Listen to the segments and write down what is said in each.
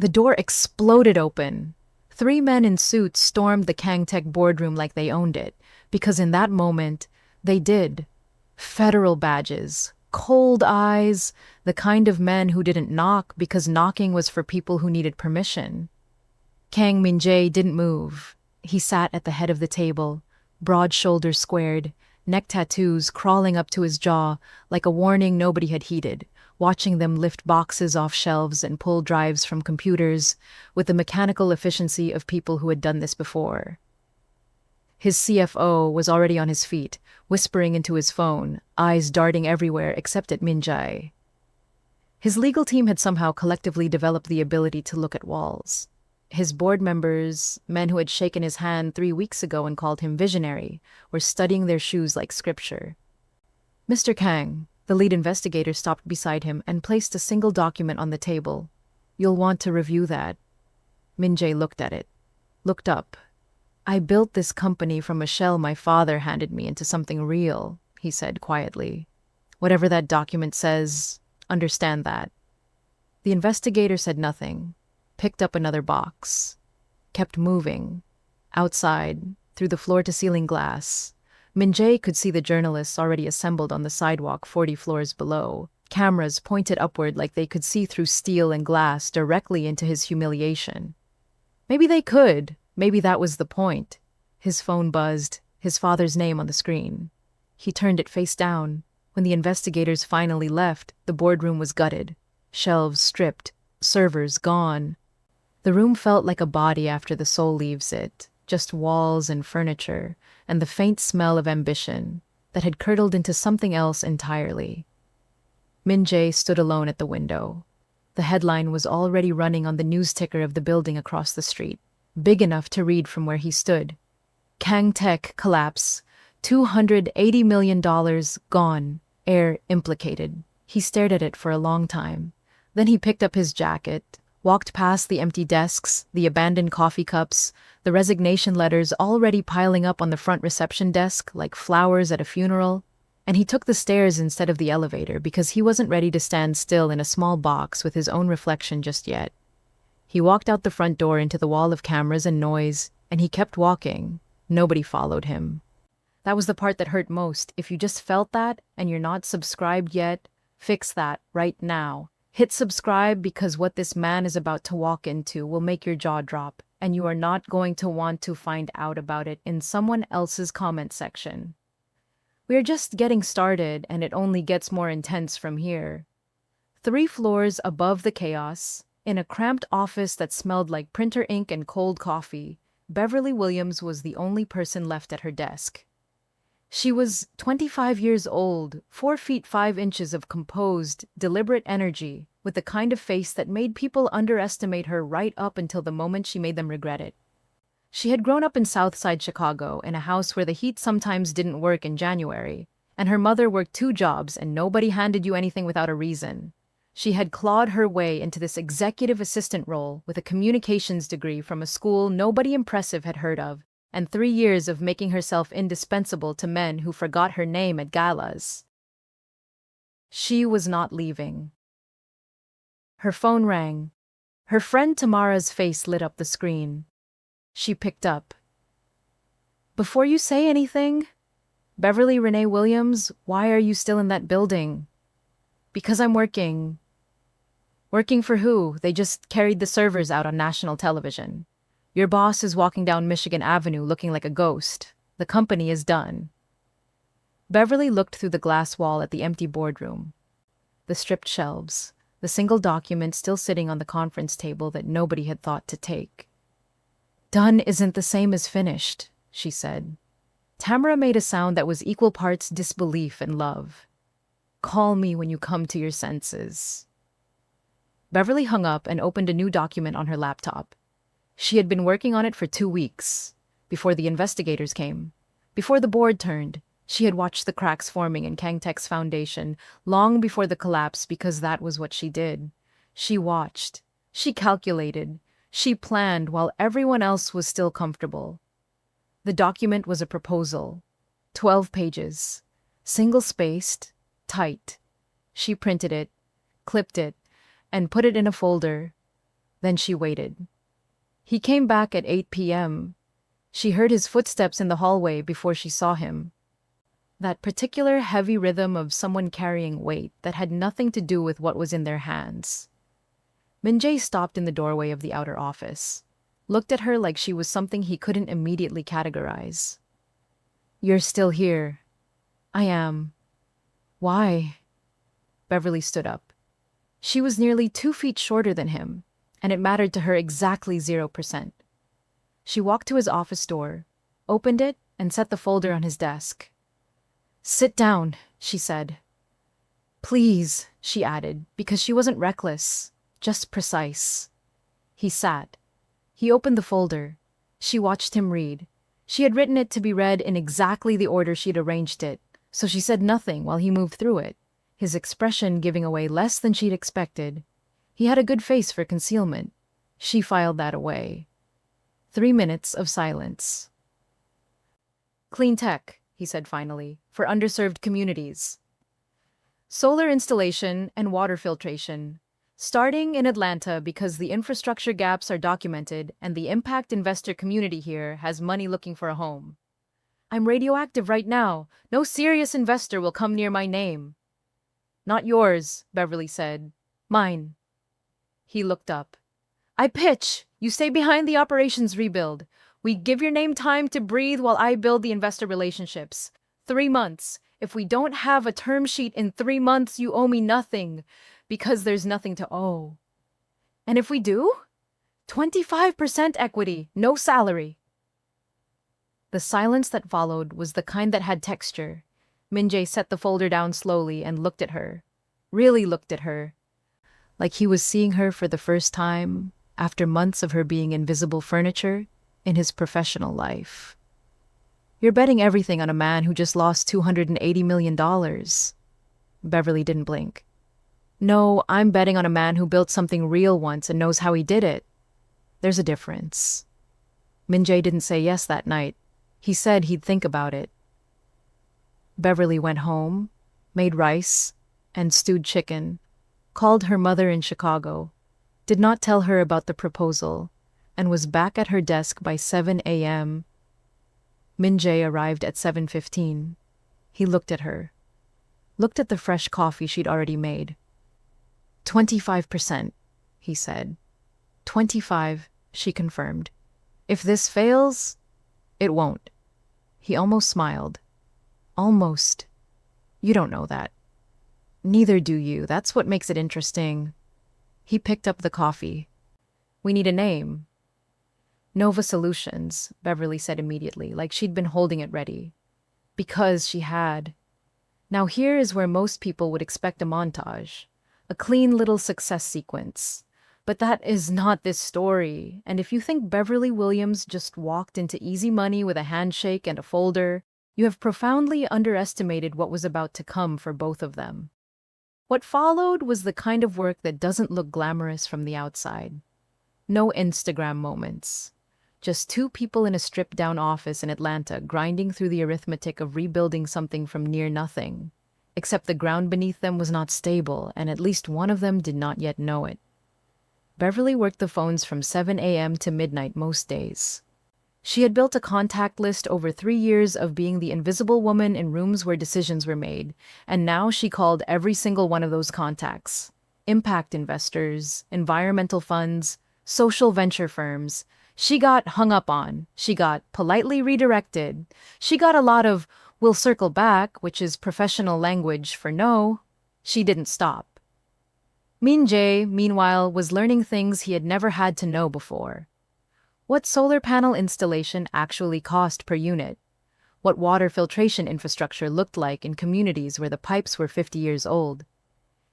The door exploded open. Three men in suits stormed the Kangtech boardroom like they owned it, because in that moment, they did. Federal badges, cold eyes, the kind of men who didn't knock because knocking was for people who needed permission. Kang Min Jae didn't move. He sat at the head of the table, broad shoulders squared, neck tattoos crawling up to his jaw like a warning nobody had heeded, watching them lift boxes off shelves and pull drives from computers with the mechanical efficiency of people who had done this before. His CFO was already on his feet, whispering into his phone, eyes darting everywhere except at Min Jae. His legal team had somehow collectively developed the ability to look at walls. His board members, men who had shaken his hand 3 weeks ago and called him visionary, were studying their shoes like scripture. Mr. Kang, the lead investigator, stopped beside him and placed a single document on the table. "You'll want to review that." Min Jae looked at it, looked up. "I built this company from a shell my father handed me into something real," he said quietly. "Whatever that document says, understand that." The investigator said nothing, picked up another box, kept moving. Outside, through the floor-to-ceiling glass, Min Jae could see the journalists already assembled on the sidewalk 40 floors below, cameras pointed upward like they could see through steel and glass directly into his humiliation. Maybe they could. Maybe that was the point. His phone buzzed, his father's name on the screen. He turned it face down. When the investigators finally left, the boardroom was gutted. Shelves stripped, servers gone. The room felt like a body after the soul leaves it, just walls and furniture, and the faint smell of ambition that had curdled into something else entirely. Min Jae stood alone at the window. The headline was already running on the news ticker of the building across the street, big enough to read from where he stood. Kangtech collapse, $280 million gone, heir implicated. He stared at it for a long time. Then he picked up his jacket, walked past the empty desks, the abandoned coffee cups, the resignation letters already piling up on the front reception desk like flowers at a funeral, and he took the stairs instead of the elevator because he wasn't ready to stand still in a small box with his own reflection just yet. He walked out the front door into the wall of cameras and noise, and he kept walking. Nobody followed him. That was the part that hurt most. If you just felt that and you're not subscribed yet, fix that right now. Hit subscribe because what this man is about to walk into will make your jaw drop, and you are not going to want to find out about it in someone else's comment section. We are just getting started, and it only gets more intense from here. 3 floors above the chaos, in a cramped office that smelled like printer ink and cold coffee, Beverly Williams was the only person left at her desk. She was 25 years old, 4 feet 5 inches of composed, deliberate energy, with the kind of face that made people underestimate her right up until the moment she made them regret it. She had grown up in Southside Chicago in a house where the heat sometimes didn't work in January, and her mother worked 2 jobs and nobody handed you anything without a reason. She had clawed her way into this executive assistant role with a communications degree from a school nobody impressive had heard of, and 3 years of making herself indispensable to men who forgot her name at galas. She was not leaving. Her phone rang. Her friend Tamara's face lit up the screen. She picked up. "Before you say anything, Beverly Renee Williams, why are you still in that building?" "Because I'm working." "Working for who? They just carried the servers out on national television. Your boss is walking down Michigan Avenue looking like a ghost. The company is done." Beverly looked through the glass wall at the empty boardroom. The stripped shelves, the single document still sitting on the conference table that nobody had thought to take. "Done isn't the same as finished," she said. Tamara made a sound that was equal parts disbelief and love. "Call me when you come to your senses." Beverly hung up and opened a new document on her laptop. She had been working on it for 2 weeks, before the investigators came. Before the board turned, she had watched the cracks forming in Kangtech's foundation long before the collapse because that was what she did. She watched, she calculated, she planned while everyone else was still comfortable. The document was a proposal, 12 pages, single-spaced, tight. She printed it, clipped it, and put it in a folder. Then she waited. He came back at 8 p.m. She heard his footsteps in the hallway before she saw him. That particular heavy rhythm of someone carrying weight that had nothing to do with what was in their hands. Min Jae stopped in the doorway of the outer office, looked at her like she was something he couldn't immediately categorize. "You're still here." "I am." "Why?" Beverly stood up. She was nearly 2 feet shorter than him, and it mattered to her exactly 0%. She walked to his office door, opened it, and set the folder on his desk. "Sit down," she said. "Please," she added, because she wasn't reckless, just precise. He sat. He opened the folder. She watched him read. She had written it to be read in exactly the order she'd arranged it, so she said nothing while he moved through it, his expression giving away less than she'd expected. He had a good face for concealment. She filed that away. 3 minutes of silence. "Clean tech," he said finally, "for underserved communities. Solar installation and water filtration. Starting in Atlanta because the infrastructure gaps are documented and the impact investor community here has money looking for a home. I'm radioactive right now. No serious investor will come near my name." "Not yours," Beverly said. "Mine." He looked up. "I pitch. You stay behind the operations rebuild. We give your name time to breathe while I build the investor relationships. 3 months. If we don't have a term sheet in 3 months, you owe me nothing, because there's nothing to owe. And if we do? 25% equity, no salary." The silence that followed was the kind that had texture. Min Jae set the folder down slowly and looked at her. Really looked at her. Like he was seeing her for the first time, after months of her being invisible furniture, in his professional life. "You're betting everything on a man who just lost $280 million. Beverly didn't blink. "No, I'm betting on a man who built something real once and knows how he did it. There's a difference." Min Jae didn't say yes that night. He said he'd think about it. Beverly went home, made rice and stewed chicken, called her mother in Chicago, did not tell her about the proposal, and was back at her desk by 7 a.m. Min Jae arrived at 7:15. He looked at her. Looked at the fresh coffee she'd already made. 25%, he said. 25, she confirmed. "If this fails, it won't." He almost smiled. "Almost. You don't know that." "Neither do you. That's what makes it interesting." He picked up the coffee. "We need a name." "Nova Solutions," Beverly said immediately, like she'd been holding it ready. Because she had. Now here is where most people would expect a montage. A clean little success sequence. But that is not this story, and if you think Beverly Williams just walked into easy money with a handshake and a folder, you have profoundly underestimated what was about to come for both of them. What followed was the kind of work that doesn't look glamorous from the outside. No Instagram moments. Just 2 people in a stripped-down office in Atlanta grinding through the arithmetic of rebuilding something from near nothing. Except the ground beneath them was not stable, and at least one of them did not yet know it. Beverly worked the phones from 7 a.m. to midnight most days. She had built a contact list over 3 years of being the invisible woman in rooms where decisions were made, and now she called every single one of those contacts. Impact investors, environmental funds, social venture firms. She got hung up on. She got politely redirected. She got a lot of, "We'll circle back," which is professional language for no. She didn't stop. Min Jae, meanwhile, was learning things he had never had to know before. What solar panel installation actually cost per unit. What water filtration infrastructure looked like in communities where the pipes were 50 years old.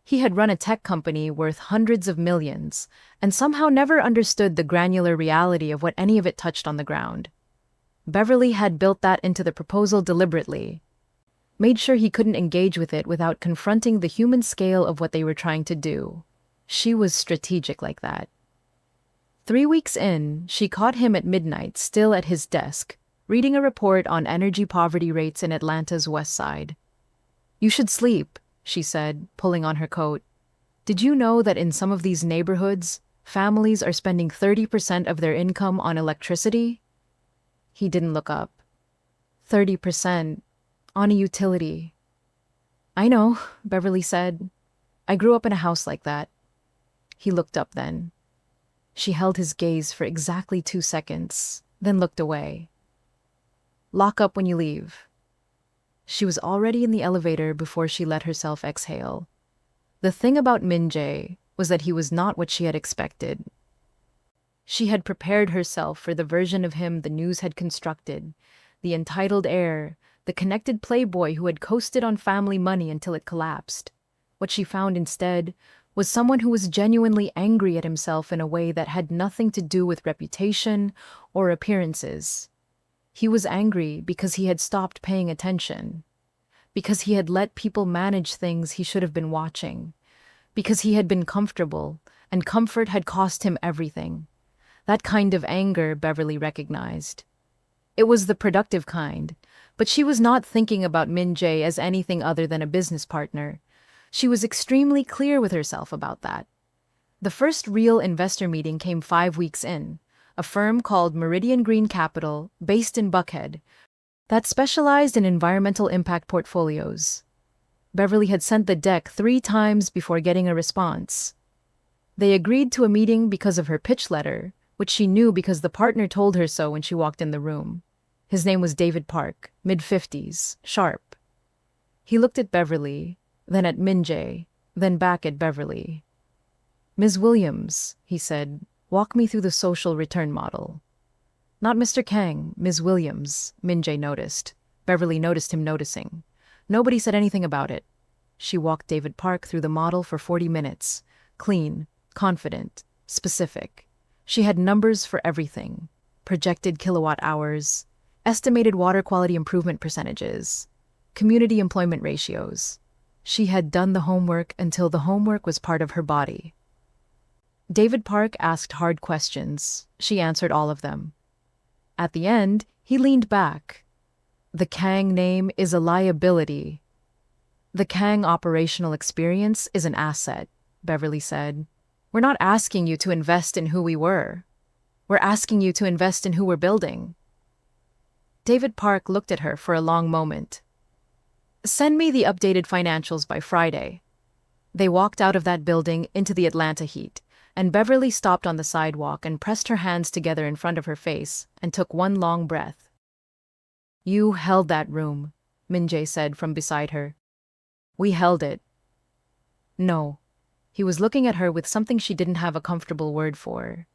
He had run a tech company worth hundreds of millions, and somehow never understood the granular reality of what any of it touched on the ground. Beverly had built that into the proposal deliberately. Made sure he couldn't engage with it without confronting the human scale of what they were trying to do. She was strategic like that. 3 weeks in, she caught him at midnight, still at his desk, reading a report on energy poverty rates in Atlanta's West Side. "You should sleep," she said, pulling on her coat. "Did you know that in some of these neighborhoods, families are spending 30% of their income on electricity? He didn't look up. 30% on a utility. I know, Beverly said. I grew up in a house like that. He looked up then. She held his gaze for exactly 2 seconds, then looked away. Lock up when you leave. She was already in the elevator before she let herself exhale. The thing about Min Jae was that he was not what she had expected. She had prepared herself for the version of him the news had constructed, the entitled heir, the connected playboy who had coasted on family money until it collapsed. What she found instead was someone who was genuinely angry at himself in a way that had nothing to do with reputation or appearances. He was angry because he had stopped paying attention, because he had let people manage things he should have been watching, because he had been comfortable, and comfort had cost him everything. That kind of anger Beverly recognized. It was the productive kind, but she was not thinking about Min Jae as anything other than a business partner. She was extremely clear with herself about that. The first real investor meeting came 5 weeks in, a firm called Meridian Green Capital, based in Buckhead, that specialized in environmental impact portfolios. Beverly had sent the deck 3 times before getting a response. They agreed to a meeting because of her pitch letter, which she knew because the partner told her so when she walked in the room. His name was David Park, mid-50s, sharp. He looked at Beverly, then at Min Jae, then back at Beverly. Ms. Williams, he said, walk me through the social return model. Not Mr. Kang, Ms. Williams, Min Jae noticed. Beverly noticed him noticing. Nobody said anything about it. She walked David Park through the model for 40 minutes. Clean, confident, specific. She had numbers for everything. Projected kilowatt hours, estimated water quality improvement percentages, community employment ratios. She had done the homework until the homework was part of her body. David Park asked hard questions. She answered all of them. At the end, he leaned back. The Kang name is a liability. The Kang operational experience is an asset, Beverly said. We're not asking you to invest in who we were. We're asking you to invest in who we're building. David Park looked at her for a long moment. Send me the updated financials by Friday. They walked out of that building into the Atlanta heat, and Beverly stopped on the sidewalk and pressed her hands together in front of her face and took one long breath. You held that room, Min Jae said from beside her. We held it. No. He was looking at her with something she didn't have a comfortable word for.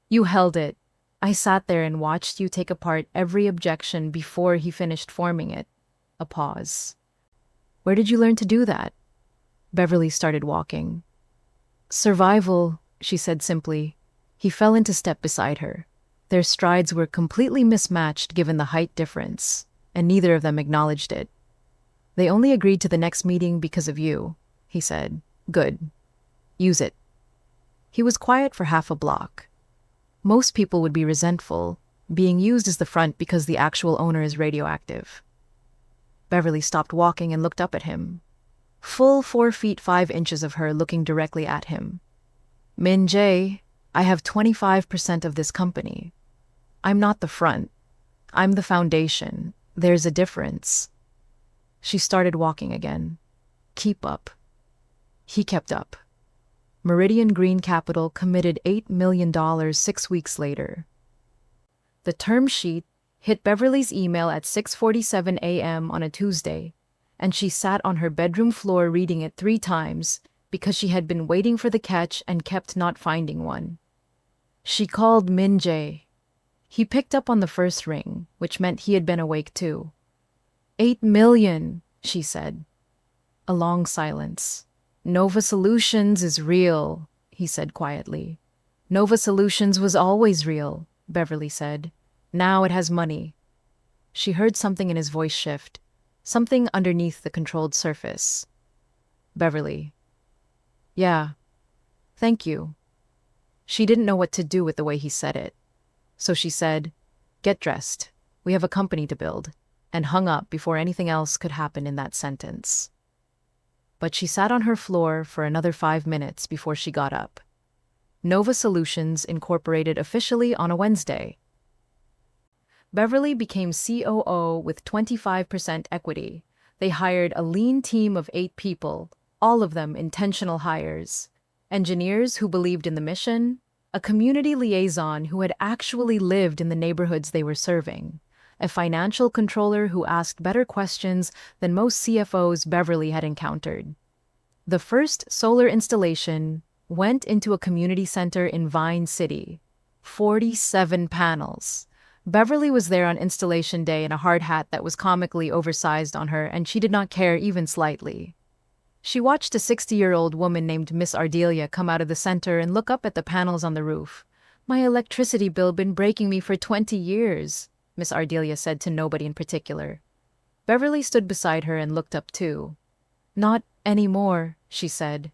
You held it. I sat there and watched you take apart every objection before he finished forming it. A pause. Where did you learn to do that? Beverly started walking. Survival, she said simply. He fell into step beside her. Their strides were completely mismatched given the height difference, and neither of them acknowledged it. They only agreed to the next meeting because of you, he said. Good. Use it. He was quiet for half a block. Most people would be resentful, being used as the front because the actual owner is radioactive. Beverly stopped walking and looked up at him. Full 4 feet 5 inches of her looking directly at him. Min Jae, I have 25% of this company. I'm not the front. I'm the foundation. There's a difference. She started walking again. Keep up. He kept up. Meridian Green Capital committed $8 million 6 weeks later. The term sheet hit Beverly's email at 6:47 a.m. on a Tuesday, and she sat on her bedroom floor reading it 3 times because she had been waiting for the catch and kept not finding one. She called Min Jae. He picked up on the first ring, which meant he had been awake too. $8 million, she said. A long silence. Nova Solutions is real, he said quietly. Nova Solutions was always real, Beverly said. Now it has money. She heard something in his voice shift, something underneath the controlled surface. Beverly. Yeah. Thank you. She didn't know what to do with the way he said it. So she said, Get dressed. We have a company to build, and hung up before anything else could happen in that sentence. But she sat on her floor for another 5 minutes before she got up. Nova Solutions incorporated officially on a Wednesday. Beverly became COO with 25% equity. They hired a lean team of 8 people, all of them intentional hires. Engineers who believed in the mission, a community liaison who had actually lived in the neighborhoods they were serving, a financial controller who asked better questions than most CFOs Beverly had encountered. The first solar installation went into a community center in Vine City. 47 panels. Beverly was there on installation day in a hard hat that was comically oversized on her, and she did not care even slightly. She watched a 60-year-old woman named Miss Ardelia come out of the center and look up at the panels on the roof. "My electricity bill been breaking me for 20 years, Miss Ardelia said to nobody in particular. Beverly stood beside her and looked up too. "Not anymore," she said.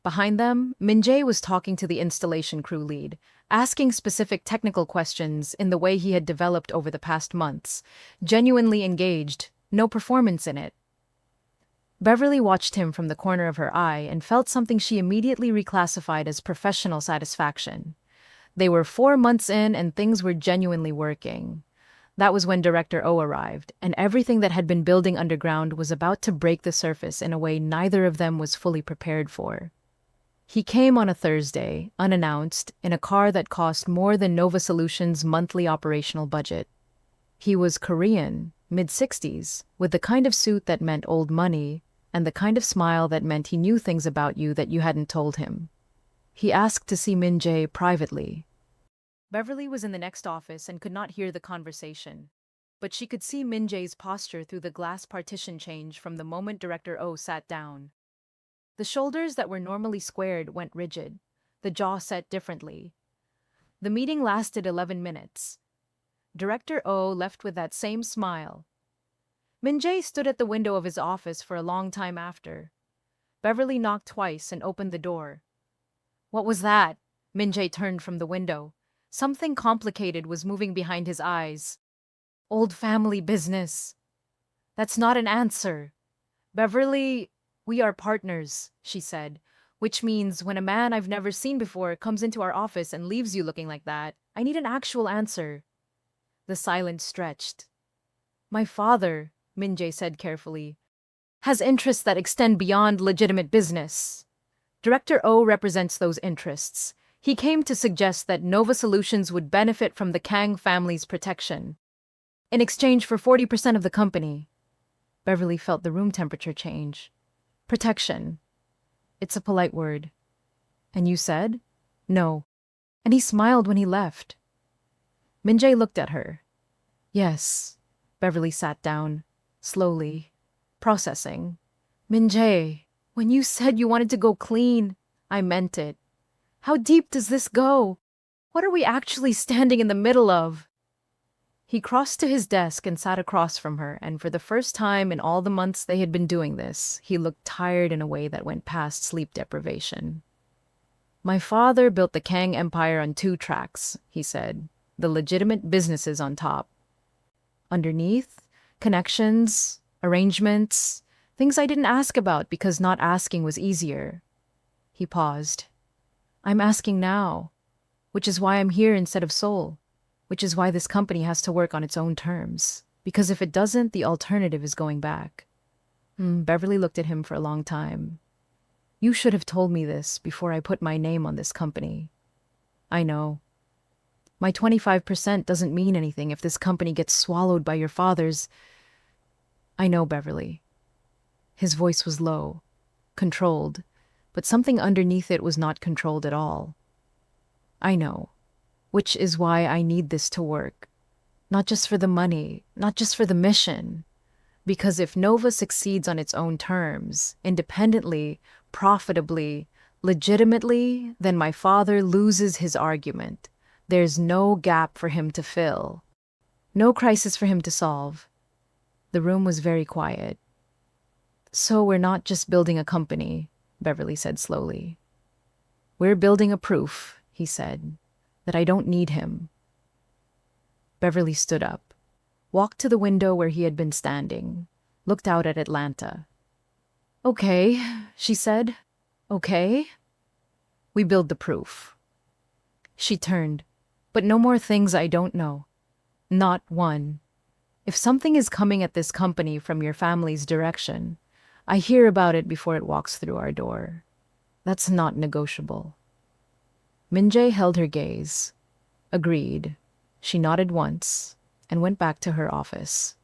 Behind them, Min Jae was talking to the installation crew lead, asking specific technical questions in the way he had developed over the past months, genuinely engaged, no performance in it. Beverly watched him from the corner of her eye and felt something she immediately reclassified as professional satisfaction. They were 4 months in and things were genuinely working. That was when Director O arrived, and everything that had been building underground was about to break the surface in a way neither of them was fully prepared for. He came on a Thursday, unannounced, in a car that cost more than Nova Solutions' monthly operational budget. He was Korean, mid-60s, with the kind of suit that meant old money, and the kind of smile that meant he knew things about you that you hadn't told him. He asked to see Min Jae privately. Beverly was in the next office and could not hear the conversation, but she could see Min Jae's posture through the glass partition change from the moment Director O sat down. The shoulders that were normally squared went rigid, the jaw set differently. The meeting lasted 11 minutes. Director O left with that same smile. Min Jae stood at the window of his office for a long time after. Beverly knocked twice and opened the door. "What was that?" Min Jae turned from the window. Something complicated was moving behind his eyes. "Old family business." "That's not an answer." "Beverly, we are partners," she said, "which means when a man I've never seen before comes into our office and leaves you looking like that, I need an actual answer." The silence stretched. "My father," Min Jae said carefully, "has interests that extend beyond legitimate business. Director O represents those interests. He came to suggest that Nova Solutions would benefit from the Kang family's protection. In exchange for 40% of the company." Beverly felt the room temperature change. "Protection. It's a polite word." "And you said?" "No." "And he smiled when he left." Min Jae looked at her. "Yes." Beverly sat down, slowly, processing. "Min Jae, when you said you wanted to go clean, I meant it. How deep does this go? What are we actually standing in the middle of?" He crossed to his desk and sat across from her, and for the first time in all the months they had been doing this, he looked tired in a way that went past sleep deprivation. "My father built the Kang Empire on 2 tracks," he said, "the legitimate businesses on top. Underneath, connections, arrangements, things I didn't ask about because not asking was easier." He paused. "I'm asking now, which is why I'm here instead of Seoul. Which is why this company has to work on its own terms. Because if it doesn't, the alternative is going back." Beverly looked at him for a long time. "You should have told me this before I put my name on this company." "I know. My 25% doesn't mean anything if this company gets swallowed by your father's—" "I know, Beverly." His voice was low, controlled, but something underneath it was not controlled at all. "I know. Which is why I need this to work. Not just for the money, not just for the mission. Because if Nova succeeds on its own terms, independently, profitably, legitimately, then my father loses his argument. There's no gap for him to fill. No crisis for him to solve." The room was very quiet. "So we're not just building a company," Beverly said slowly. "We're building a proof," he said, "that I don't need him." Beverly stood up, walked to the window where he had been standing, looked out at Atlanta. "Okay," she said. "Okay. We build the proof. She turned. But no more things I don't know. Not one. If something is coming at this company from your family's direction, I hear about it before it walks through our door. That's not negotiable. Min Jae held her gaze. Agreed. She nodded once and went back to her office.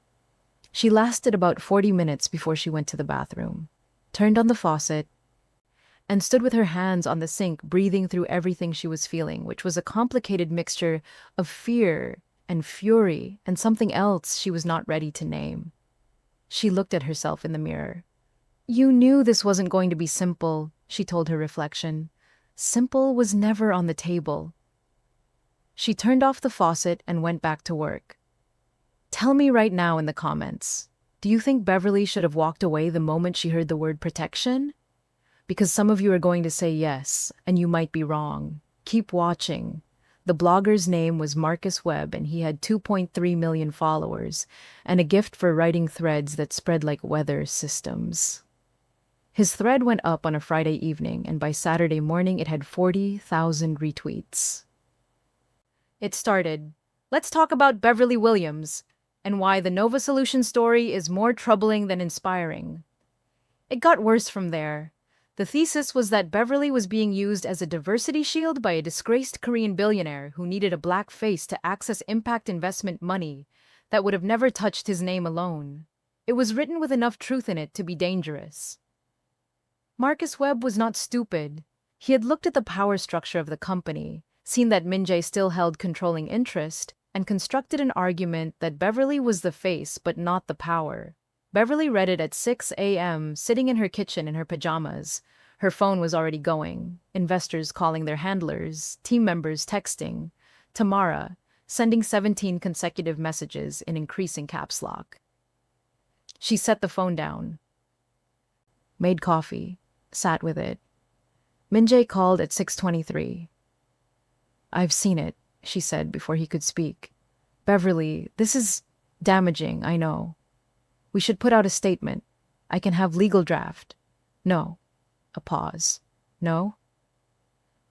She lasted about 40 minutes before she went to the bathroom, turned on the faucet, and stood with her hands on the sink, breathing through everything she was feeling, which was a complicated mixture of fear and fury and something else she was not ready to name. She looked at herself in the mirror. You knew this wasn't going to be simple, she told her reflection. Simple was never on the table. She turned off the faucet and went back to work. Tell me right now in the comments, do you think Beverly should have walked away the moment she heard the word protection? Because some of you are going to say yes, and you might be wrong. Keep watching. The blogger's name was Marcus Webb, and he had 2.3 million followers, and a gift for writing threads that spread like weather systems. His thread went up on a Friday evening, and by Saturday morning it had 40,000 retweets. It started, "Let's talk about Beverly Williams, and why the Nova Solution story is more troubling than inspiring." It got worse from there. The thesis was that Beverly was being used as a diversity shield by a disgraced Korean billionaire who needed a black face to access impact investment money that would have never touched his name alone. It was written with enough truth in it to be dangerous. Marcus Webb was not stupid. He had looked at the power structure of the company, seen that Min Jae still held controlling interest, and constructed an argument that Beverly was the face but not the power. Beverly read it at 6 a.m., sitting in her kitchen in her pajamas. Her phone was already going, investors calling their handlers, team members texting, Tamara, sending 17 consecutive messages in increasing caps lock. She set the phone down, made coffee, sat with it. Min Jae called at 6:23. "I've seen it," she said before he could speak. "Beverly, this is damaging, I know. We should put out a statement. I can have legal draft." "No." A pause. "No?"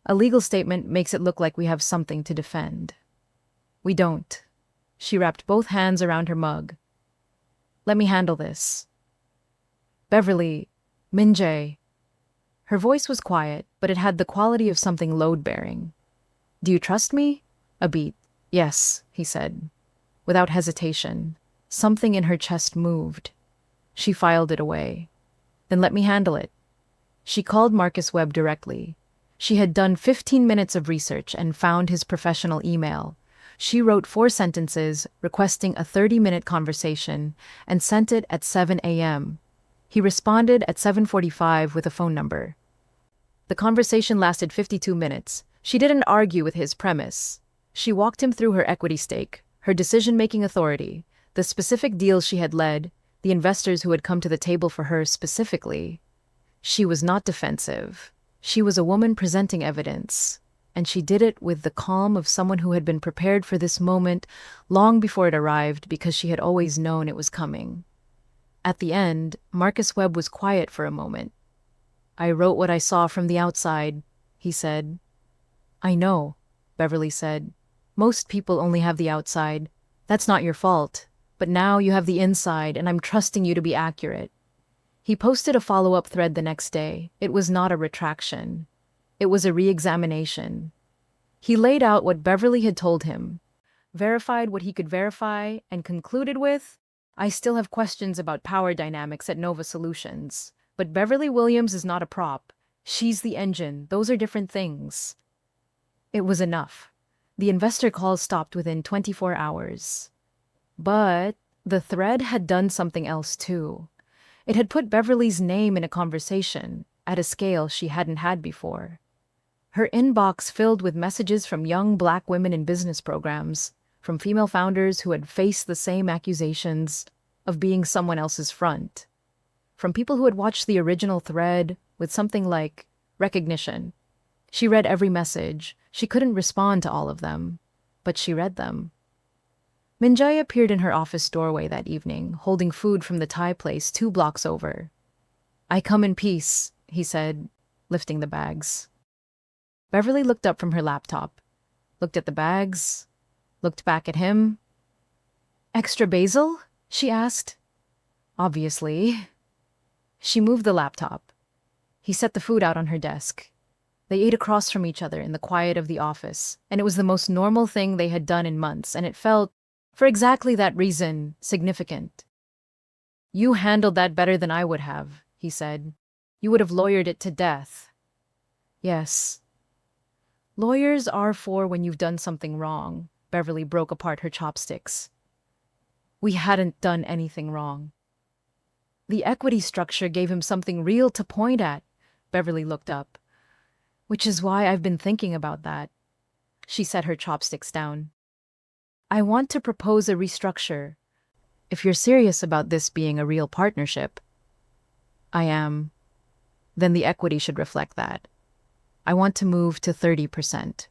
"A legal statement makes it look like we have something to defend." "We don't." She wrapped both hands around her mug. "Let me handle this." "Beverly, Min Jae." Her voice was quiet, but it had the quality of something load-bearing. "Do you trust me?" A beat. "Yes," he said. Without hesitation. Something in her chest moved. She filed it away. "Then let me handle it." She called Marcus Webb directly. She had done 15 minutes of research and found his professional email. She wrote 4 sentences, requesting a 30-minute conversation, and sent it at 7 a.m. He responded at 7:45 with a phone number. The conversation lasted 52 minutes. She didn't argue with his premise. She walked him through her equity stake, her decision-making authority, the specific deals she had led, the investors who had come to the table for her specifically. She was not defensive. She was a woman presenting evidence, and she did it with the calm of someone who had been prepared for this moment long before it arrived because she had always known it was coming. At the end, Marcus Webb was quiet for a moment. "I wrote what I saw from the outside," he said. "I know," Beverly said. "Most people only have the outside. That's not your fault. But now you have the inside, and I'm trusting you to be accurate." He posted a follow-up thread the next day. It was not a retraction. It was a re-examination. He laid out what Beverly had told him, verified what he could verify, and concluded with, "I still have questions about power dynamics at Nova Solutions. But Beverly Williams is not a prop. She's the engine. Those are different things." It was enough. The investor calls stopped within 24 hours. But the thread had done something else too. It had put Beverly's name in a conversation at a scale she hadn't had before. Her inbox filled with messages from young Black women in business programs, from female founders who had faced the same accusations of being someone else's front, from people who had watched the original thread with something like recognition. She read every message. She couldn't respond to all of them, but she read them. Min Jae appeared in her office doorway that evening, holding food from the Thai place 2 blocks over. "I come in peace," he said, lifting the bags. Beverly looked up from her laptop. looked at the bags, looked back at him. Extra basil? She asked. Obviously. She moved the laptop. He set the food out on her desk. They ate across from each other in the quiet of the office, and it was the most normal thing they had done in months, and it felt, for exactly that reason, significant. You handled that better than I would have, he said. You would have lawyered it to death. Yes. Lawyers are for when you've done something wrong. Beverly broke apart her chopsticks. We hadn't done anything wrong. The equity structure gave him something real to point at. Beverly looked up. Which is why I've been thinking about that. She set her chopsticks down. I want to propose a restructure. If you're serious about this being a real partnership. I am. Then the equity should reflect that. I want to move to 30%.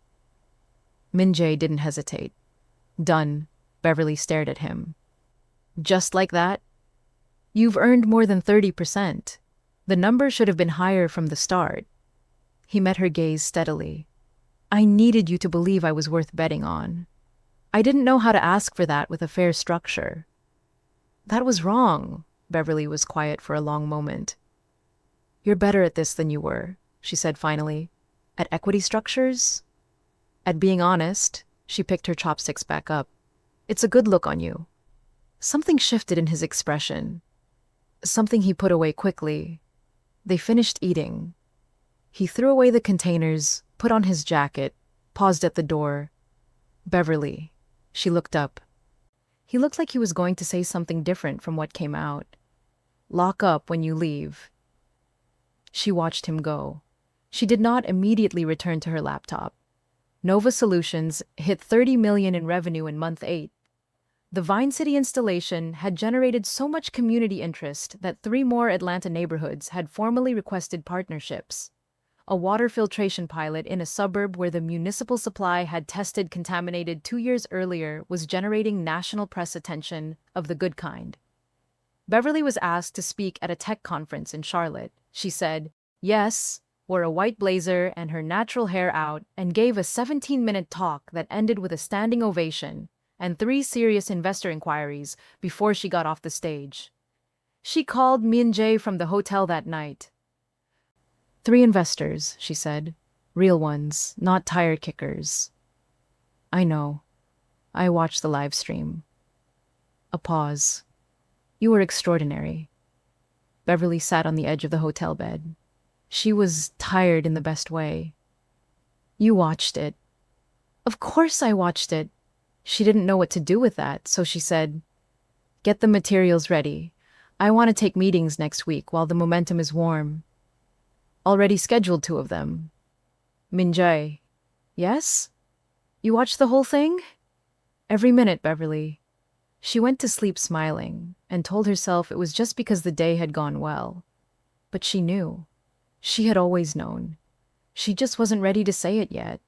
Min Jae didn't hesitate. Done. Beverly stared at him. Just like that? You've earned more than 30%. The number should have been higher from the start. He met her gaze steadily. I needed you to believe I was worth betting on. I didn't know how to ask for that with a fair structure. That was wrong. Beverly was quiet for a long moment. You're better at this than you were, she said finally. At equity structures? At being honest. She picked her chopsticks back up. It's a good look on you. Something shifted in his expression. Something he put away quickly. They finished eating. He threw away the containers, put on his jacket, paused at the door. Beverly. She looked up. He looked like he was going to say something different from what came out. Lock up when you leave. She watched him go. She did not immediately return to her laptop. Nova Solutions hit $30 million in revenue in month 8. The Vine City installation had generated so much community interest that 3 more Atlanta neighborhoods had formally requested partnerships. A water filtration pilot in a suburb where the municipal supply had tested contaminated 2 years earlier was generating national press attention of the good kind. Beverly was asked to speak at a tech conference in Charlotte. She said, yes, wore a white blazer and her natural hair out, and gave a 17-minute talk that ended with a standing ovation and 3 serious investor inquiries before she got off the stage. She called Min Jae from the hotel that night. 3 investors, she said. Real ones, not tire kickers. I know. I watched the live stream. A pause. You were extraordinary. Beverly sat on the edge of the hotel bed. She was tired in the best way. You watched it. Of course I watched it. She didn't know what to do with that, so she said, get the materials ready. I want to take meetings next week while the momentum is warm. Already scheduled 2 of them. Min Jae. Yes? You watched the whole thing? Every minute, Beverly. She went to sleep smiling and told herself it was just because the day had gone well. But she knew. She had always known. She just wasn't ready to say it yet.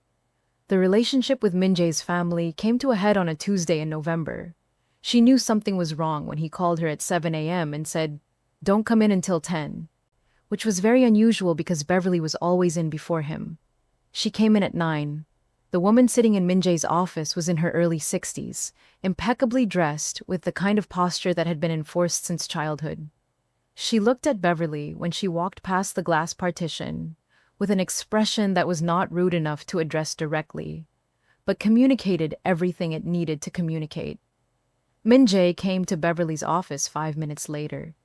The relationship with Min Jae's family came to a head on a Tuesday in November. She knew something was wrong when he called her at 7 a.m. and said, don't come in until 10, which was very unusual because Beverly was always in before him. She came in at 9. The woman sitting in Min Jae's office was in her early 60s, impeccably dressed with the kind of posture that had been enforced since childhood. She looked at Beverly when she walked past the glass partition with an expression that was not rude enough to address directly, but communicated everything it needed to communicate. Min Jae came to Beverly's office 5 minutes later.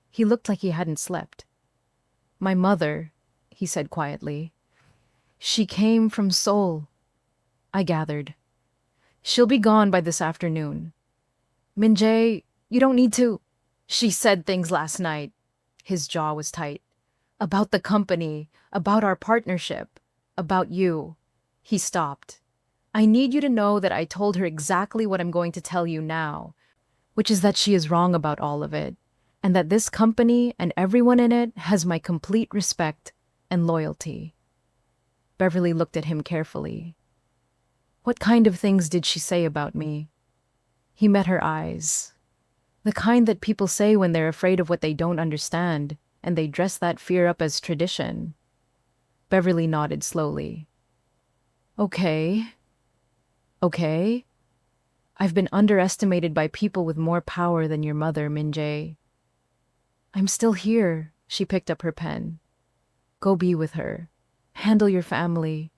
He looked like he hadn't slept. My mother, he said quietly. She came from Seoul. I gathered. She'll be gone by this afternoon. Min Jae, you don't need to. She said things last night. His jaw was tight. About the company, about our partnership, about you. He stopped. I need you to know that I told her exactly what I'm going to tell you now, which is that she is wrong about all of it, and that this company and everyone in it has my complete respect and loyalty. Beverly looked at him carefully. What kind of things did she say about me? He met her eyes. The kind that people say when they're afraid of what they don't understand, and they dress that fear up as tradition. Beverly nodded slowly. Okay. Okay? I've been underestimated by people with more power than your mother, Min Jae. I'm still here. She picked up her pen. Go be with her. Handle your family.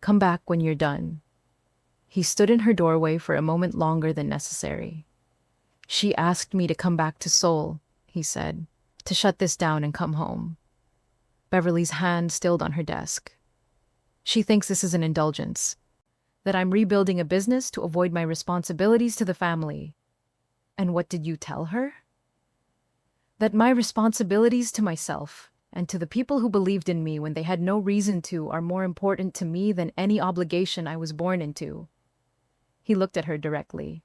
Come back when you're done. He stood in her doorway for a moment longer than necessary. She asked me to come back to Seoul, he said, to shut this down and come home. Beverly's hand stilled on her desk. She thinks this is an indulgence, that I'm rebuilding a business to avoid my responsibilities to the family. And what did you tell her? That my responsibilities to myself and to the people who believed in me when they had no reason to are more important to me than any obligation I was born into. He looked at her directly.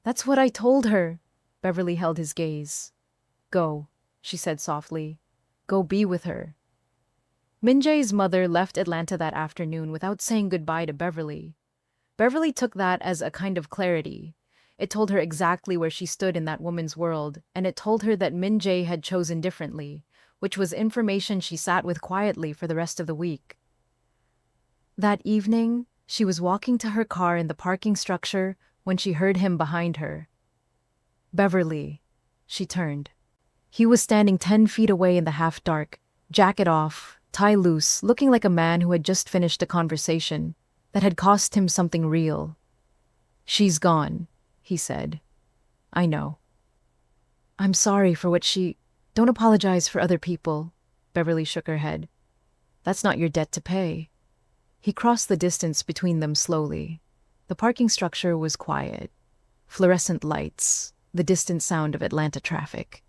That's what I told her. Beverly held his gaze. Go, she said softly. Go be with her. Min Jae's mother left Atlanta that afternoon without saying goodbye to Beverly. Beverly took that as a kind of clarity. It told her exactly where she stood in that woman's world, and it told her that Min Jae had chosen differently, which was information she sat with quietly for the rest of the week. That evening, she was walking to her car in the parking structure when she heard him behind her. Beverly. She turned. He was standing 10 feet away in the half-dark, jacket off, tie loose, looking like a man who had just finished a conversation that had cost him something real. She's gone, he said. I know. I'm sorry for what she... Don't apologize for other people. Beverly shook her head. That's not your debt to pay. He crossed the distance between them slowly. The parking structure was quiet. Fluorescent lights, the distant sound of Atlanta traffic.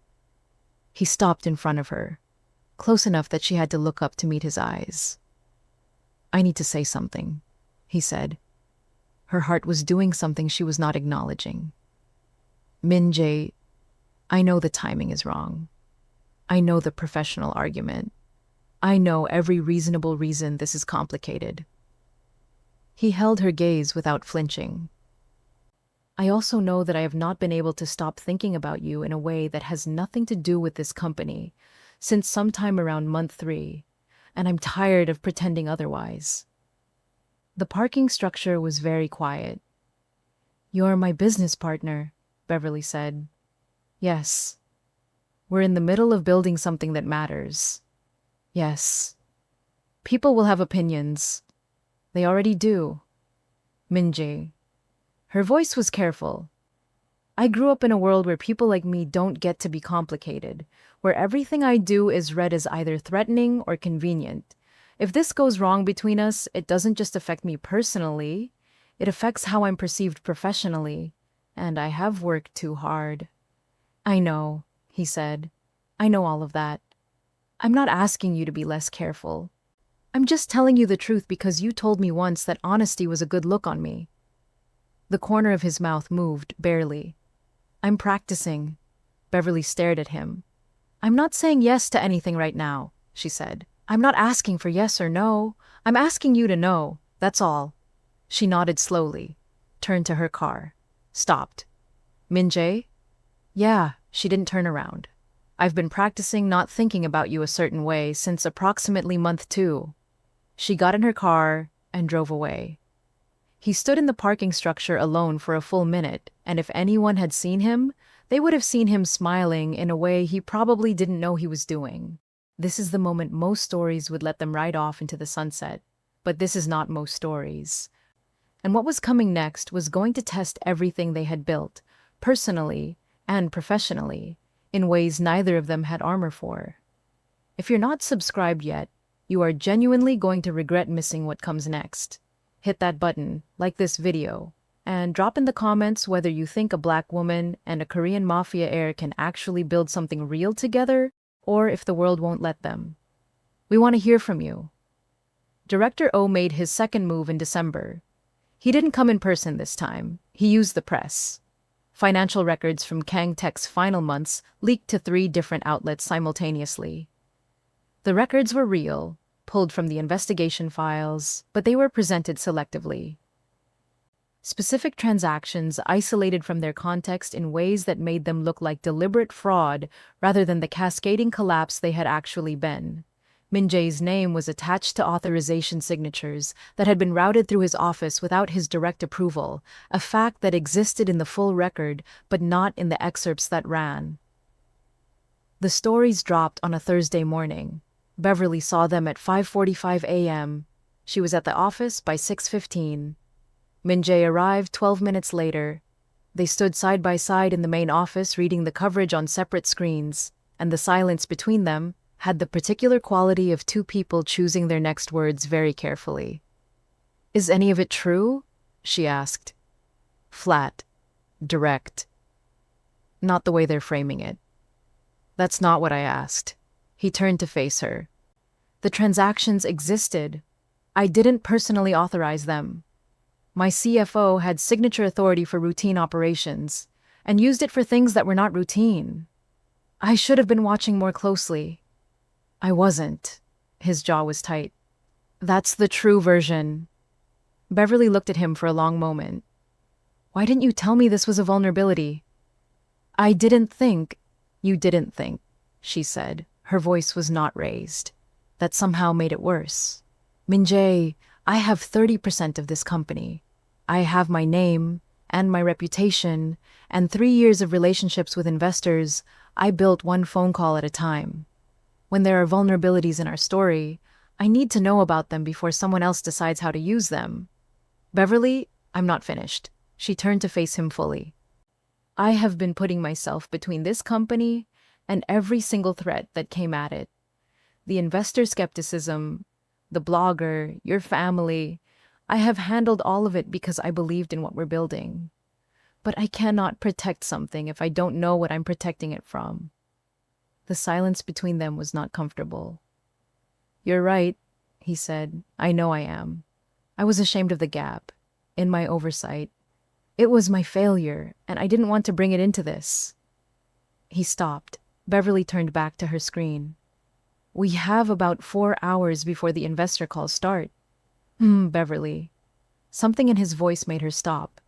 He stopped in front of her, close enough that she had to look up to meet his eyes. I need to say something, he said. Her heart was doing something she was not acknowledging. Min Jae, I know the timing is wrong. I know the professional argument. I know every reasonable reason this is complicated. He held her gaze without flinching. I also know that I have not been able to stop thinking about you in a way that has nothing to do with this company since sometime around month 3, and I'm tired of pretending otherwise. The parking structure was very quiet. You're my business partner, Beverly said. Yes. We're in the middle of building something that matters. Yes. People will have opinions. They already do. Min Jae. Her voice was careful. I grew up in a world where people like me don't get to be complicated, where everything I do is read as either threatening or convenient. If this goes wrong between us, it doesn't just affect me personally, it affects how I'm perceived professionally, and I have worked too hard. I know, he said. I know all of that. I'm not asking you to be less careful. I'm just telling you the truth because you told me once that honesty was a good look on me. The corner of his mouth moved, barely. I'm practicing. Beverly stared at him. I'm not saying yes to anything right now, she said. I'm not asking for yes or no. I'm asking you to know, that's all. She nodded slowly, turned to her car, stopped. Min Jae? Yeah, she didn't turn around. I've been practicing not thinking about you a certain way since approximately month 2. She got in her car and drove away. He stood in the parking structure alone for a full minute, and if anyone had seen him, they would have seen him smiling in a way he probably didn't know he was doing. This is the moment most stories would let them ride off into the sunset, but this is not most stories. And what was coming next was going to test everything they had built, personally and professionally, in ways neither of them had armor for. If you're not subscribed yet, you are genuinely going to regret missing what comes next. Hit that button, like this video, and drop in the comments whether you think a black woman and a Korean Mafia heir can actually build something real together, or if the world won't let them. We want to hear from you. Director Oh made his second move in December. He didn't come in person this time. He used the press. Financial records from Kangtech's final months leaked to 3 different outlets simultaneously. The records were real, pulled from the investigation files, but they were presented selectively. Specific transactions isolated from their context in ways that made them look like deliberate fraud rather than the cascading collapse they had actually been. Min Jae's name was attached to authorization signatures that had been routed through his office without his direct approval, a fact that existed in the full record but not in the excerpts that ran. The stories dropped on a Thursday morning. Beverly saw them at 5:45 a.m. She was at the office by 6:15. Min Jae arrived 12 minutes later. They stood side by side in the main office reading the coverage on separate screens, and the silence between them had the particular quality of two people choosing their next words very carefully. "Is any of it true?" she asked. Flat. Direct. Not the way they're framing it. "That's not what I asked." He turned to face her. "The transactions existed. I didn't personally authorize them. My CFO had signature authority for routine operations and used it for things that were not routine. I should have been watching more closely. I wasn't." His jaw was tight. "That's the true version." Beverly looked at him for a long moment. "Why didn't you tell me this was a vulnerability?" "I didn't think." "You didn't think," she said. Her voice was not raised. That somehow made it worse. "Min Jae, I have 30% of this company. I have my name and my reputation and 3 years of relationships with investors. I built one phone call at a time. When there are vulnerabilities in our story, I need to know about them before someone else decides how to use them." "Beverly, I'm not finished." She turned to face him fully. "I have been putting myself between this company and every single threat that came at it. The investor skepticism, the blogger, your family. I have handled all of it because I believed in what we're building. But I cannot protect something if I don't know what I'm protecting it from." The silence between them was not comfortable. "You're right," he said. "I know I am. I was ashamed of the gap, in my oversight. It was my failure, and I didn't want to bring it into this." He stopped. Beverly turned back to her screen. "We have about 4 hours before the investor calls start." Beverly." Something in his voice made her stop.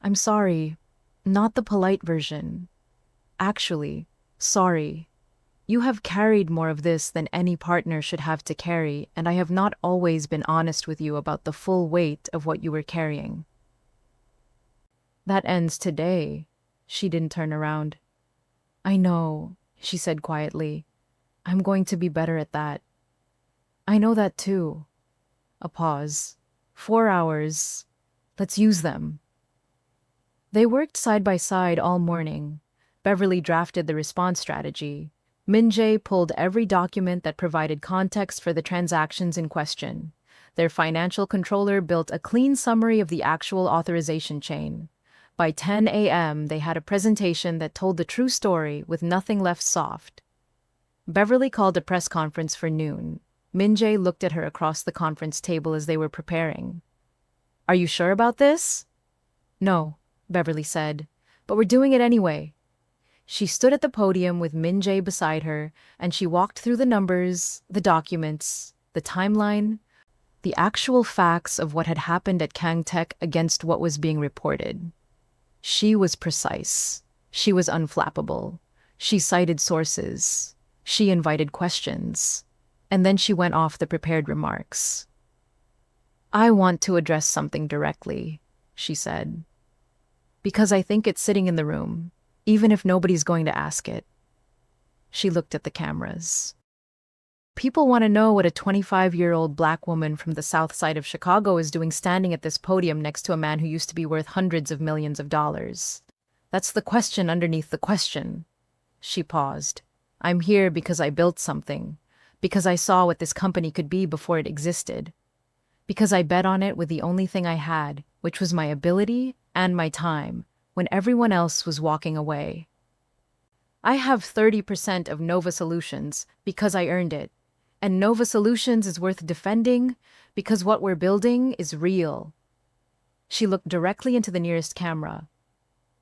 "I'm sorry. Not the polite version. Actually, sorry. You have carried more of this than any partner should have to carry, and I have not always been honest with you about the full weight of what you were carrying." "That ends today." She didn't turn around. "I know," she said quietly. "I'm going to be better at that." "I know that too." A pause. 4 hours. Let's use them." They worked side by side all morning. Beverly drafted the response strategy. Min Jae pulled every document that provided context for the transactions in question. Their financial controller built a clean summary of the actual authorization chain. By 10 a.m., they had a presentation that told the true story with nothing left soft. Beverly called a press conference for noon. Min Jae looked at her across the conference table as they were preparing. "Are you sure about this?" "No," Beverly said, "but we're doing it anyway." She stood at the podium with Min Jae beside her, and she walked through the numbers, the documents, the timeline, the actual facts of what had happened at Kangtech against what was being reported. She was precise. She was unflappable. She cited sources. She invited questions. And then she went off the prepared remarks. "I want to address something directly," she said. "Because I think it's sitting in the room, even if nobody's going to ask it." She looked at the cameras. "People want to know what a 25-year-old black woman from the south side of Chicago is doing standing at this podium next to a man who used to be worth hundreds of millions of dollars. That's the question underneath the question." She paused. "I'm here because I built something, because I saw what this company could be before it existed, because I bet on it with the only thing I had, which was my ability and my time, when everyone else was walking away. I have 30% of Nova Solutions because I earned it. And Nova Solutions is worth defending because what we're building is real." She looked directly into the nearest camera.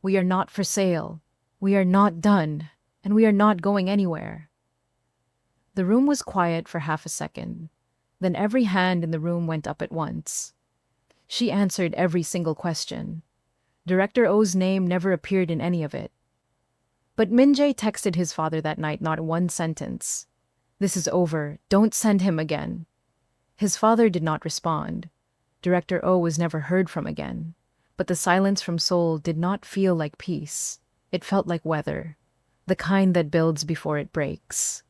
"We are not for sale. We are not done. And we are not going anywhere." The room was quiet for half a second. Then every hand in the room went up at once. She answered every single question. Director O's name never appeared in any of it. But Min Jae texted his father that night not one sentence. This is over. Don't send him again. His father did not respond. Director O was never heard from again. But the silence from Seoul did not feel like peace. It felt like weather, the kind that builds before it breaks.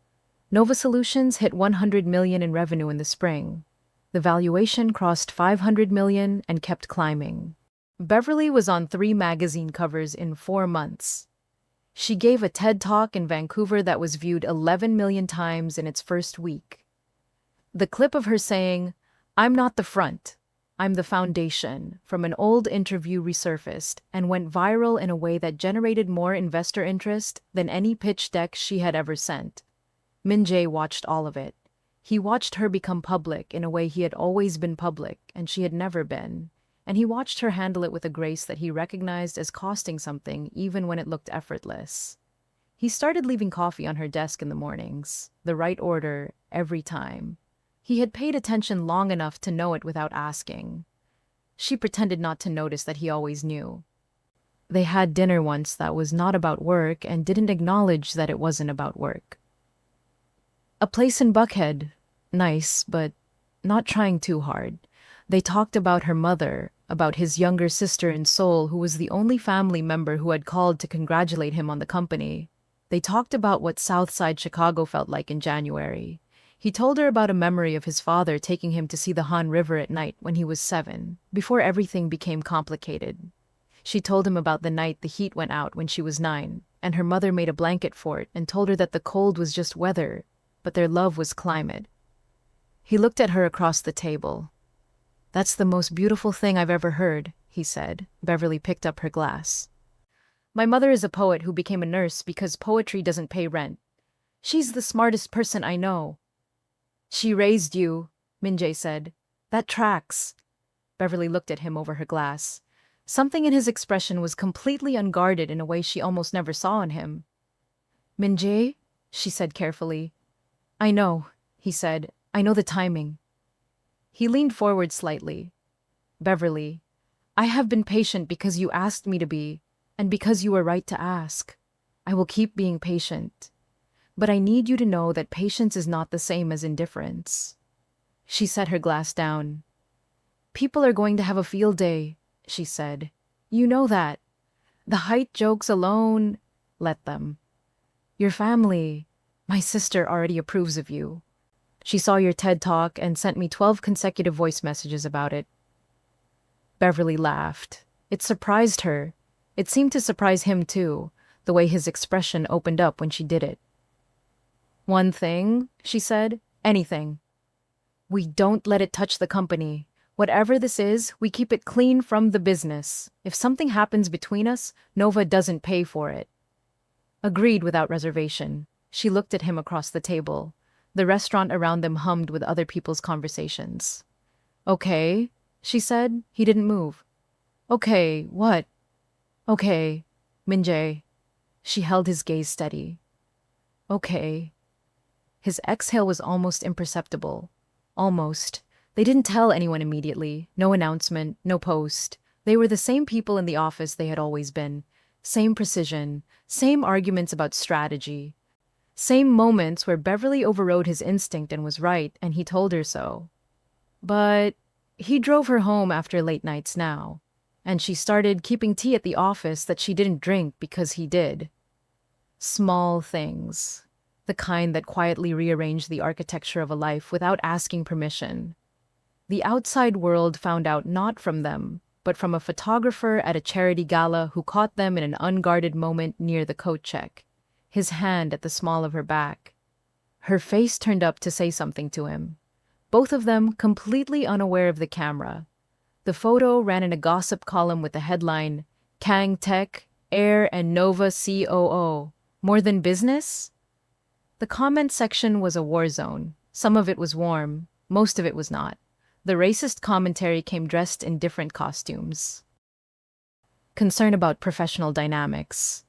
Nova Solutions hit 100 million in revenue in the spring. The valuation crossed 500 million and kept climbing. Beverly was on 3 magazine covers in 4 months. She gave a TED Talk in Vancouver that was viewed 11 million times in its first week. The clip of her saying, "I'm not the front, I'm the foundation," from an old interview resurfaced and went viral in a way that generated more investor interest than any pitch deck she had ever sent. Min Jae watched all of it. He watched her become public in a way he had always been public and she had never been. And he watched her handle it with a grace that he recognized as costing something even when it looked effortless. He started leaving coffee on her desk in the mornings, the right order, every time. He had paid attention long enough to know it without asking. She pretended not to notice that he always knew. They had dinner once that was not about work and didn't acknowledge that it wasn't about work. A place in Buckhead. Nice, but not trying too hard. They talked about her mother, about his younger sister in Seoul who was the only family member who had called to congratulate him on the company. They talked about what Southside Chicago felt like in January. He told her about a memory of his father taking him to see the Han River at night when he was 7, before everything became complicated. She told him about the night the heat went out when she was 9, and her mother made a blanket for it and told her that the cold was just weather, but their love was climate. He looked at her across the table. "That's the most beautiful thing I've ever heard," he said. Beverly picked up her glass. "My mother is a poet who became a nurse because poetry doesn't pay rent. She's the smartest person I know." "She raised you," Min Jae said. "That tracks." Beverly looked at him over her glass. Something in his expression was completely unguarded in a way she almost never saw in him. "Min Jae," she said carefully. "I know," he said. "I know the timing." He leaned forward slightly. "Beverly, I have been patient because you asked me to be, and because you were right to ask. I will keep being patient. But I need you to know that patience is not the same as indifference." She set her glass down. "People are going to have a field day," she said. "You know that. The height jokes alone, let them. Your family, my sister already approves of you. She saw your TED Talk and sent me 12 consecutive voice messages about it." Beverly laughed. It surprised her. It seemed to surprise him too, the way his expression opened up when she did it. "One thing," she said, "anything. We don't let it touch the company. Whatever this is, we keep it clean from the business. If something happens between us, Nova doesn't pay for it." Agreed without reservation. She looked at him across the table. The restaurant around them hummed with other people's conversations. "Okay," she said. He didn't move. "Okay, what?" "Okay, Min Jae." She held his gaze steady. "Okay." His exhale was almost imperceptible. Almost. They didn't tell anyone immediately. No announcement, no post. They were the same people in the office they had always been. Same precision, same arguments about strategy. Same moments where Beverly overrode his instinct and was right, and he told her so. But he drove her home after late nights now, and she started keeping tea at the office that she didn't drink because he did. Small things. The kind that quietly rearranged the architecture of a life without asking permission. The outside world found out not from them, but from a photographer at a charity gala who caught them in an unguarded moment near the coat check. His hand at the small of her back. Her face turned up to say something to him. Both of them completely unaware of the camera. The photo ran in a gossip column with the headline, "Kangtech, Air and Nova COO. More than business?" The comment section was a war zone. Some of it was warm, most of it was not. The racist commentary came dressed in different costumes. Concern about professional dynamics.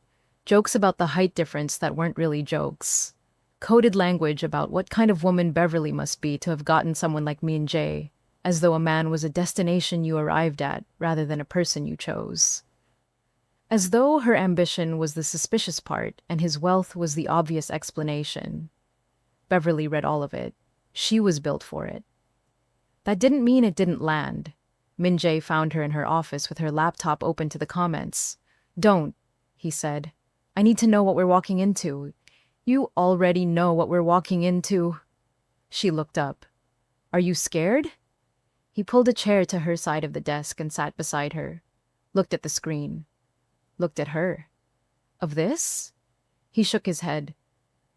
Jokes about the height difference that weren't really jokes. Coded language about what kind of woman Beverly must be to have gotten someone like Min Jae, as though a man was a destination you arrived at rather than a person you chose. As though her ambition was the suspicious part and his wealth was the obvious explanation. Beverly read all of it. She was built for it. That didn't mean it didn't land. Min Jae found her in her office with her laptop open to the comments. Don't, he said. I need to know what we're walking into. You already know what we're walking into. She looked up. Are you scared? He pulled a chair to her side of the desk and sat beside her. Looked at the screen. Looked at her. Of this? He shook his head.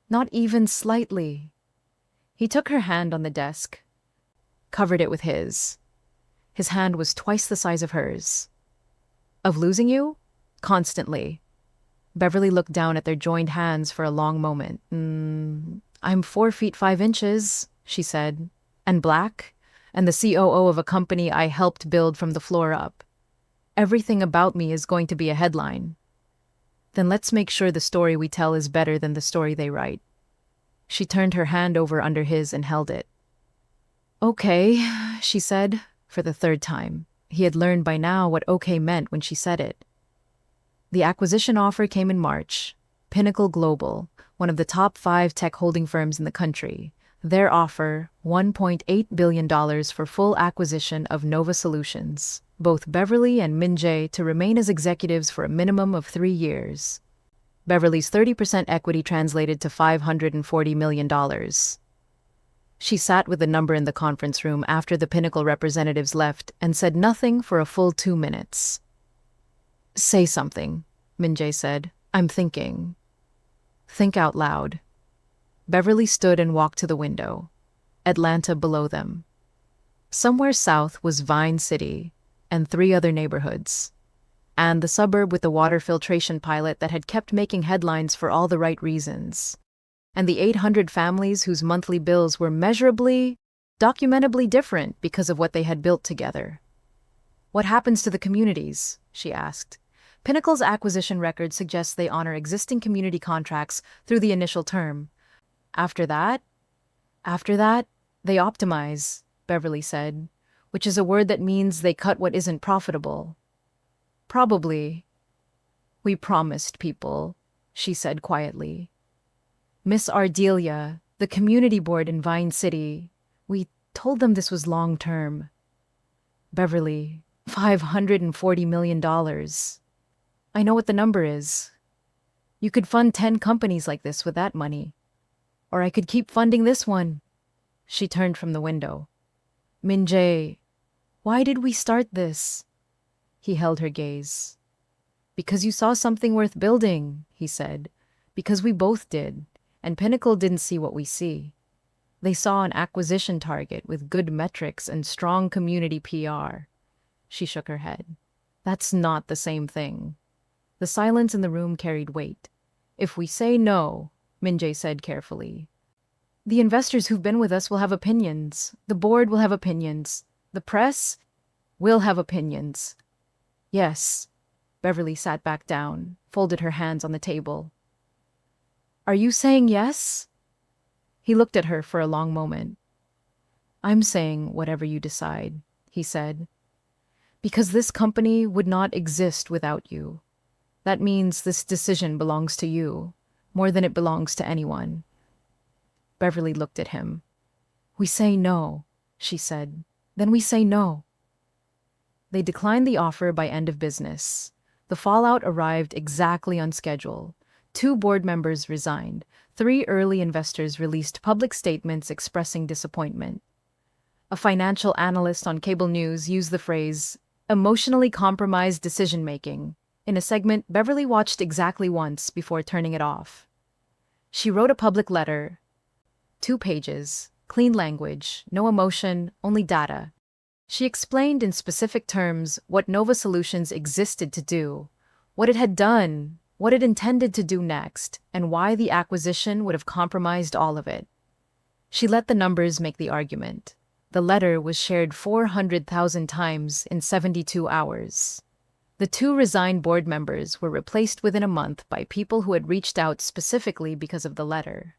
Not even slightly. He took her hand on the desk, covered it with his. His hand was twice the size of hers. Of losing you? Constantly. Beverly looked down at their joined hands for a long moment. I'm 4 feet 5 inches, she said. And black, and the COO of a company I helped build from the floor up. Everything about me is going to be a headline. Then let's make sure the story we tell is better than the story they write. She turned her hand over under his and held it. Okay, she said, for the third time. He had learned by now what okay meant when she said it. The acquisition offer came in March. Pinnacle Global, one of the top 5 tech holding firms in the country. Their offer, $1.8 billion for full acquisition of Nova Solutions. Both Beverly and Min Jae to remain as executives for a minimum of 3 years. Beverly's 30% equity translated to $540 million. She sat with the number in the conference room after the Pinnacle representatives left and said nothing for a full 2 minutes. Say something, Min Jae said. I'm thinking. Think out loud. Beverly stood and walked to the window. Atlanta below them. Somewhere south was Vine City and 3 other neighborhoods, and the suburb with the water filtration pilot that had kept making headlines for all the right reasons, and the 800 families whose monthly bills were measurably, documentably different because of what they had built together. What happens to the communities? She asked. Pinnacle's acquisition record suggests they honor existing community contracts through the initial term. After that, they optimize, Beverly said, which is a word that means they cut what isn't profitable. Probably. We promised people, she said quietly. Miss Ardelia, the community board in Vine City, we told them this was long-term. Beverly, $540 million. I know what the number is. You could fund 10 companies like this with that money. Or I could keep funding this one. She turned from the window. Min Jae, why did we start this? He held her gaze. Because you saw something worth building, he said. Because we both did, and Pinnacle didn't see what we see. They saw an acquisition target with good metrics and strong community PR. She shook her head. That's not the same thing. The silence in the room carried weight. If we say no, Min Jae said carefully, the investors who've been with us will have opinions. The board will have opinions. The press will have opinions. Yes. Beverly sat back down, folded her hands on the table. Are you saying yes? He looked at her for a long moment. I'm saying whatever you decide, he said. Because this company would not exist without you. That means this decision belongs to you, more than it belongs to anyone. Beverly looked at him. We say no, she said. Then we say no. They declined the offer by end of business. The fallout arrived exactly on schedule. 2 board members resigned. 3 early investors released public statements expressing disappointment. A financial analyst on cable news used the phrase, emotionally compromised decision-making, in a segment Beverly watched exactly once before turning it off. She wrote a public letter, 2 pages, clean language, no emotion, only data. She explained in specific terms what Nova Solutions existed to do, what it had done, what it intended to do next, and why the acquisition would have compromised all of it. She let the numbers make the argument. The letter was shared 400,000 times in 72 hours. The 2 resigned board members were replaced within a month by people who had reached out specifically because of the letter.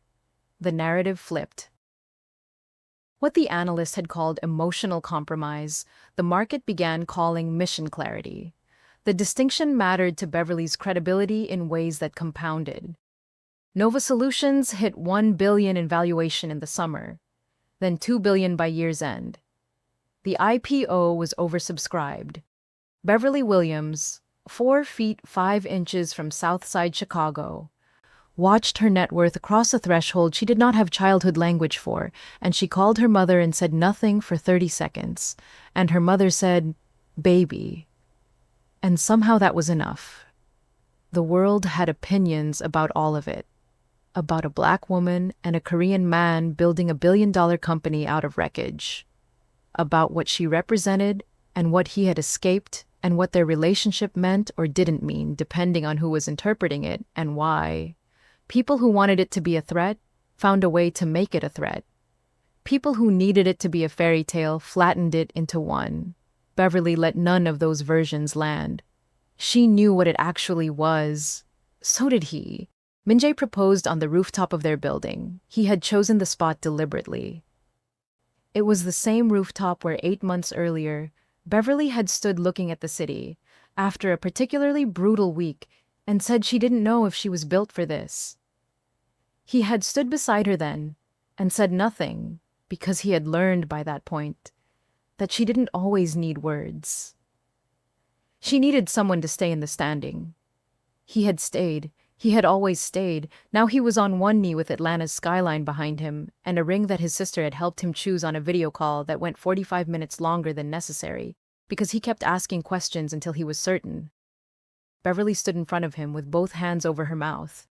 The narrative flipped. What the analyst had called emotional compromise, the market began calling mission clarity. The distinction mattered to Beverly's credibility in ways that compounded. Nova Solutions hit 1 billion in valuation in the summer, then 2 billion by year's end. The IPO was oversubscribed. Beverly Williams, 4 feet 5 inches from Southside Chicago, watched her net worth cross a threshold she did not have childhood language for, and she called her mother and said nothing for 30 seconds. And her mother said, "Baby." And somehow that was enough. The world had opinions about all of it. About a black woman and a Korean man building a billion-dollar company out of wreckage. About what she represented and what he had escaped and what their relationship meant or didn't mean, depending on who was interpreting it and why. People who wanted it to be a threat found a way to make it a threat. People who needed it to be a fairy tale flattened it into one. Beverly let none of those versions land. She knew what it actually was. So did he. Min Jae proposed on the rooftop of their building. He had chosen the spot deliberately. It was the same rooftop where 8 months earlier, Beverly had stood looking at the city, after a particularly brutal week, and said she didn't know if she was built for this. He had stood beside her then, and said nothing, because he had learned by that point that she didn't always need words. She needed someone to stay in the standing. He had stayed. He had always stayed. Now he was on one knee with Atlanta's skyline behind him and a ring that his sister had helped him choose on a video call that went 45 minutes longer than necessary, because he kept asking questions until he was certain. Beverly stood in front of him with both hands over her mouth.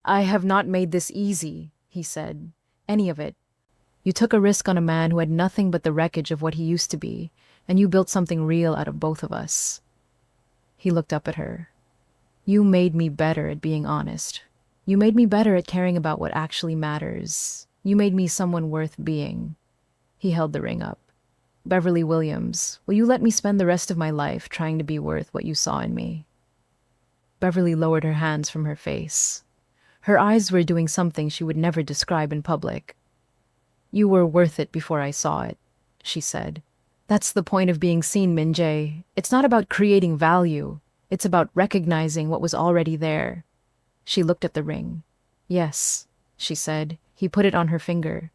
"I have not made this easy," he said. "Any of it. You took a risk on a man who had nothing but the wreckage of what he used to be, and you built something real out of both of us." He looked up at her. "You made me better at being honest. You made me better at caring about what actually matters. You made me someone worth being." He held the ring up. "Beverly Williams, will you let me spend the rest of my life trying to be worth what you saw in me?" Beverly lowered her hands from her face. Her eyes were doing something she would never describe in public. "You were worth it before I saw it," she said. "That's the point of being seen, Min Jae. It's not about creating value. It's about recognizing what was already there." She looked at the ring. "Yes," she said. He put it on her finger.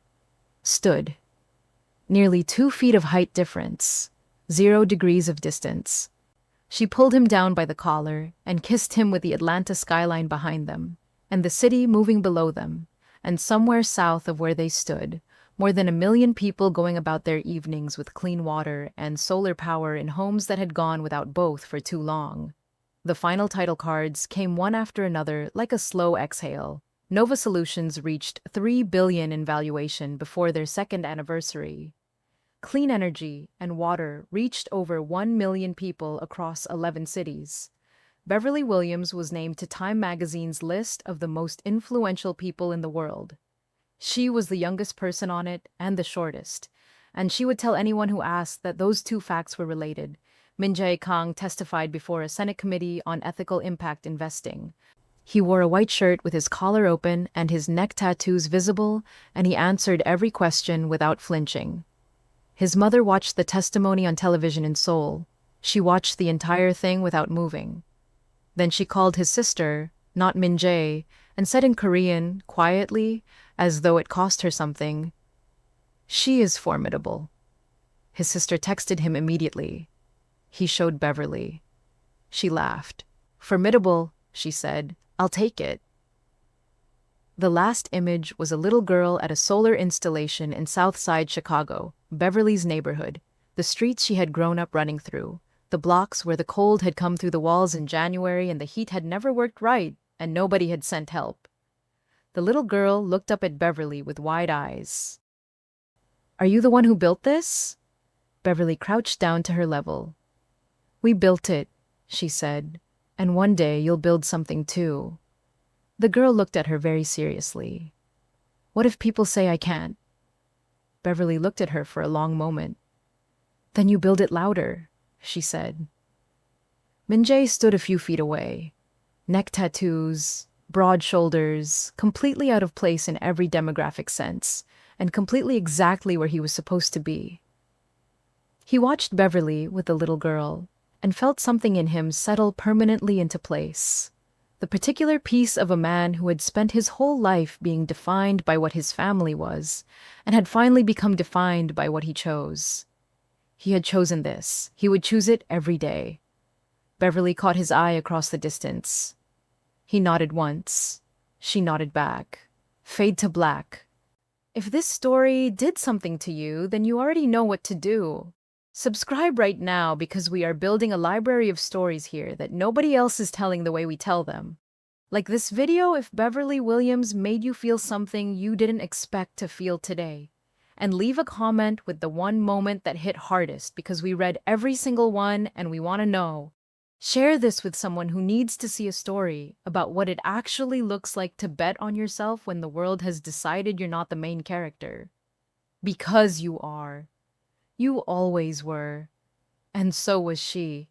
Stood. Nearly 2 feet of height difference. 0 degrees of distance. She pulled him down by the collar and kissed him with the Atlanta skyline behind them, and the city moving below them, and somewhere south of where they stood, more than 1 million people going about their evenings with clean water and solar power in homes that had gone without both for too long. The final title cards came one after another like a slow exhale. Nova Solutions reached 3 billion in valuation before their second anniversary. Clean energy and water reached over 1 million people across 11 cities. Beverly Williams was named to Time magazine's list of the most influential people in the world. She was the youngest person on it and the shortest, and she would tell anyone who asked that those two facts were related. Min Jae Kang testified before a Senate committee on ethical impact investing. He wore a white shirt with his collar open and his neck tattoos visible, and he answered every question without flinching. His mother watched the testimony on television in Seoul. She watched the entire thing without moving. Then she called his sister, not Min Jae, and said in Korean, quietly, as though it cost her something, "She is formidable." His sister texted him immediately. He showed Beverly. She laughed. "Formidable," she said. "I'll take it." The last image was a little girl at a solar installation in Southside Chicago, Beverly's neighborhood, the streets she had grown up running through, the blocks where the cold had come through the walls in January and the heat had never worked right, and nobody had sent help. The little girl looked up at Beverly with wide eyes. "Are you the one who built this?" Beverly crouched down to her level. "We built it," she said, "and one day you'll build something too." The girl looked at her very seriously. "What if people say I can't?" Beverly looked at her for a long moment. "Then you build it louder," she said. Min Jae stood a few feet away. Neck tattoos, broad shoulders, completely out of place in every demographic sense, and completely exactly where he was supposed to be. He watched Beverly with the little girl, and felt something in him settle permanently into place. The particular piece of a man who had spent his whole life being defined by what his family was, and had finally become defined by what he chose. He had chosen this. He would choose it every day. Beverly caught his eye across the distance. He nodded once. She nodded back. Fade to black. If this story did something to you, then you already know what to do. Subscribe right now because we are building a library of stories here that nobody else is telling the way we tell them. Like this video if Beverly Williams made you feel something you didn't expect to feel today. And leave a comment with the one moment that hit hardest because we read every single one and we want to know. Share this with someone who needs to see a story about what it actually looks like to bet on yourself when the world has decided you're not the main character. Because you are. You always were. And so was she.